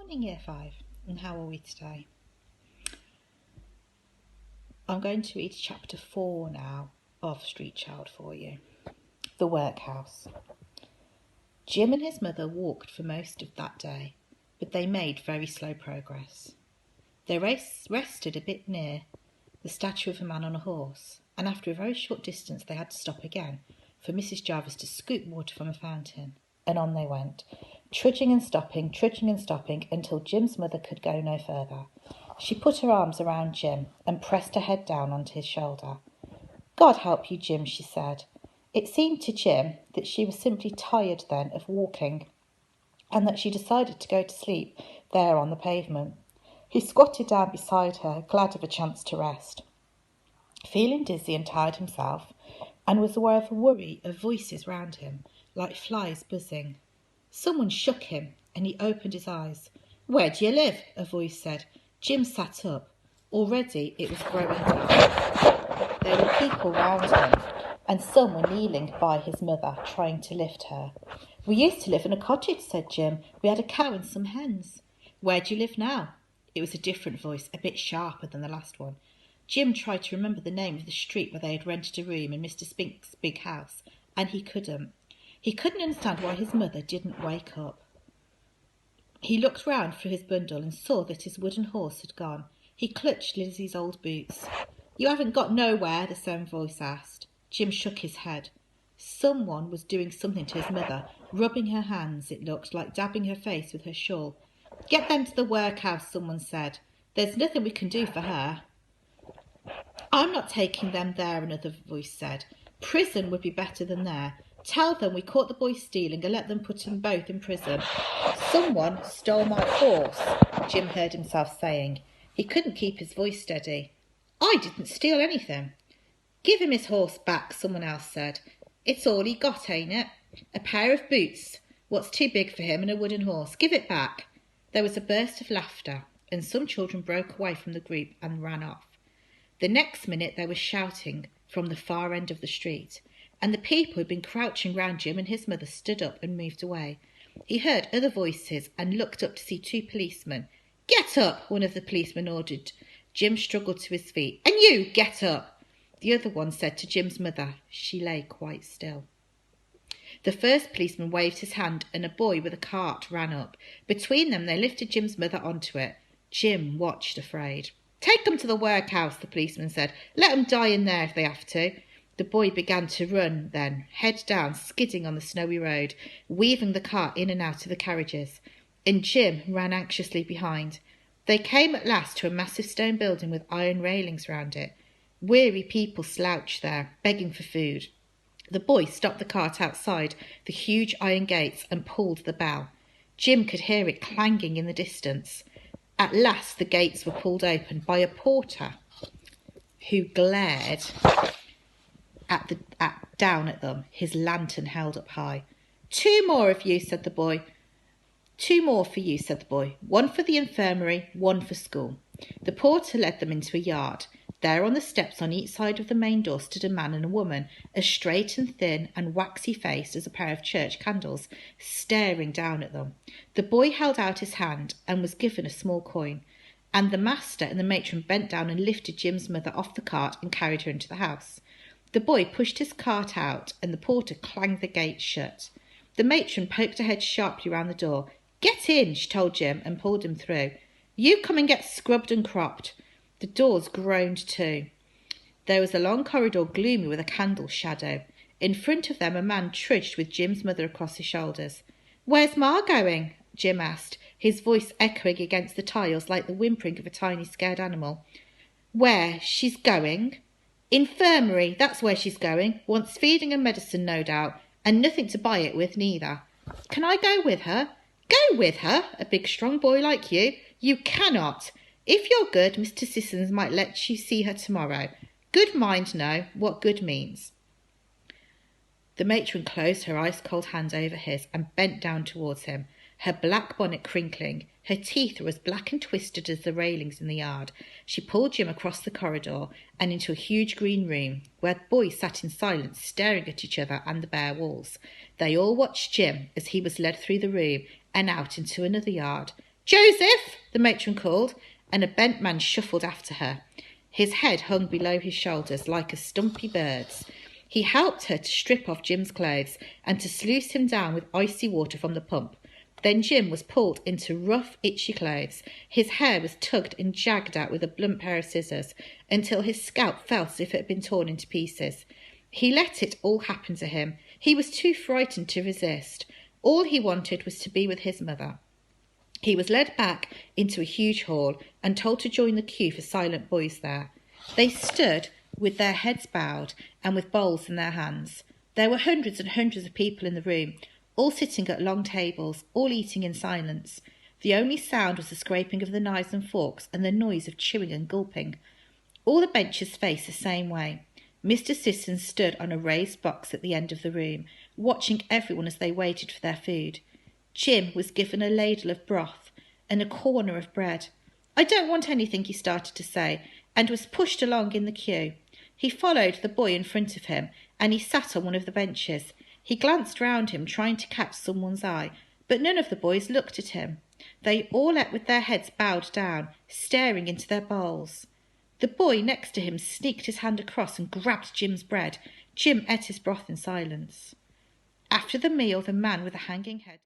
Morning, Year 5, and how are we today? I'm going to read chapter 4 now of Street Child for you. The Workhouse. Jim and his mother walked for most of that day, but they made very slow progress. They rested a bit near the statue of a man on a horse, and after a very short distance they had to stop again for Mrs. Jarvis to scoop water from a fountain, and on they went, trudging and stopping, until Jim's mother could go no further. She put her arms around Jim and pressed her head down onto his shoulder. "God help you, Jim," she said. It seemed to Jim that she was simply tired then of walking, and that she decided to go to sleep there on the pavement. He squatted down beside her, glad of a chance to rest. Feeling dizzy and tired himself, and was aware of a worry of voices round him, like flies buzzing. Someone shook him, and he opened his eyes. "Where do you live?" a voice said. Jim sat up. Already it was growing dark. There were people round him, and some were kneeling by his mother, trying to lift her. "We used to live in a cottage," said Jim. "We had a cow and some hens." "Where do you live now?" It was a different voice, a bit sharper than the last one. Jim tried to remember the name of the street where they had rented a room in Mr. Spink's big house, and he couldn't. He couldn't understand why his mother didn't wake up. He looked round for his bundle and saw that his wooden horse had gone. He clutched Lizzie's old boots. "You haven't got nowhere?" the same voice asked. Jim shook his head. Someone was doing something to his mother, rubbing her hands, it looked, like dabbing her face with her shawl. "Get them to the workhouse," someone said. "There's nothing we can do for her." "I'm not taking them there," another voice said. "Prison would be better than there. Tell them we caught the boys stealing and let them put them both in prison." "Someone stole my horse," Jim heard himself saying. He couldn't keep his voice steady. "I didn't steal anything." "Give him his horse back," someone else said. "It's all he got, ain't it? A pair of boots. What's too big for him and a wooden horse? Give it back." There was a burst of laughter, and some children broke away from the group and ran off. The next minute there was shouting from the far end of the street, and the people who had been crouching round Jim and his mother stood up and moved away. He heard other voices and looked up to see two policemen. "Get up," one of the policemen ordered. Jim struggled to his feet. "And you, get up," the other one said to Jim's mother. She lay quite still. The first policeman waved his hand and a boy with a cart ran up. Between them they lifted Jim's mother onto it. Jim watched, afraid. "Take them to the workhouse," the policeman said. "Let them die in there if they have to." The boy began to run then, head down, skidding on the snowy road, weaving the cart in and out of the carriages, and Jim ran anxiously behind. They came at last to a massive stone building with iron railings round it. Weary people slouched there, begging for food. The boy stopped the cart outside the huge iron gates and pulled the bell. Jim could hear it clanging in the distance. At last the gates were pulled open by a porter who glared down at them, his lantern held up high. "Two more of you," said the boy. "Two more for you," said the boy. "One for the infirmary, one for school." The porter led them into a yard. There on the steps on each side of the main door stood a man and a woman, as straight and thin and waxy-faced as a pair of church candles, staring down at them. The boy held out his hand and was given a small coin, and the master and the matron bent down and lifted Jim's mother off the cart and carried her into the house. The boy pushed his cart out and the porter clanged the gate shut. The matron poked her head sharply round the door. "Get in," she told Jim, and pulled him through. "You come and get scrubbed and cropped." The doors groaned too. There was a long corridor, gloomy with a candle shadow. In front of them a man trudged with Jim's mother across his shoulders. "Where's Ma going?" Jim asked, his voice echoing against the tiles like the whimpering of a tiny scared animal. "Where she's going? Infirmary, that's where she's going. Wants feeding and medicine, no doubt, and nothing to buy it with neither." "Can I go with her?" "Go with her? A big strong boy like you? You cannot. If you're good, Mr. Sissons might let you see her tomorrow. Good mind know what good means." The matron closed her ice-cold hand over his and bent down towards him, her black bonnet crinkling. Her teeth were as black and twisted as the railings in the yard. She pulled Jim across the corridor and into a huge green room, where the boys sat in silence, staring at each other and the bare walls. They all watched Jim as he was led through the room and out into another yard. "Joseph!" the matron called, and a bent man shuffled after her. His head hung below his shoulders like a stumpy bird's. He helped her to strip off Jim's clothes and to sluice him down with icy water from the pump. Then Jim was pulled into rough, itchy clothes. His hair was tugged and jagged out with a blunt pair of scissors until his scalp felt as if it had been torn into pieces. He let it all happen to him. He was too frightened to resist. All he wanted was to be with his mother. He was led back into a huge hall and told to join the queue for silent boys there. They stood with their heads bowed and with bowls in their hands. There were hundreds and hundreds of people in the room, all sitting at long tables, all eating in silence. The only sound was the scraping of the knives and forks and the noise of chewing and gulping. All the benches faced the same way. Mr. Sisson stood on a raised box at the end of the room, watching everyone as they waited for their food. Jim was given a ladle of broth and a corner of bread. "I don't want anything," he started to say, and was pushed along in the queue. He followed the boy in front of him, and he sat on one of the benches. He glanced round him, trying to catch someone's eye, but none of the boys looked at him. They all ate with their heads bowed down, staring into their bowls. The boy next to him sneaked his hand across and grabbed Jim's bread. Jim ate his broth in silence. After the meal, the man with the hanging head